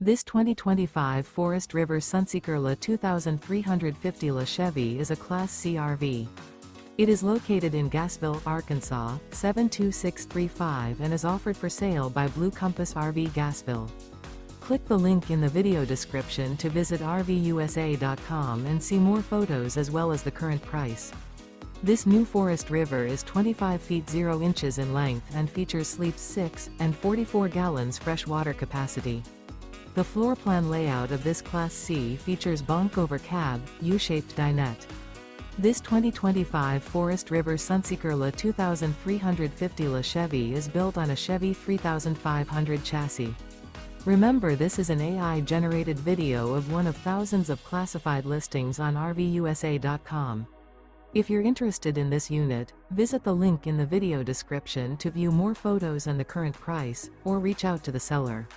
This 2025 Forest River Sunseeker La 2350 La Chevy is a Class C RV. It is located in Gassville, Arkansas, 72635 and is offered for sale by Blue Compass RV Gassville. Click the link in the video description to visit RVUSA.com and see more photos as well as the current price. This new Forest River is 25 feet 0 inches in length and features sleeps 6 and 44 gallons fresh water capacity. The floor plan layout of this Class C features Bunk Over Cab, U-shaped dinette. This 2025 Forest River Sunseeker La 2350 La Chevy is built on a Chevy 3500 chassis. Remember, this is an AI-generated video of one of thousands of classified listings on RVUSA.com. If you're interested in this unit, visit the link in the video description to view more photos and the current price, or reach out to the seller.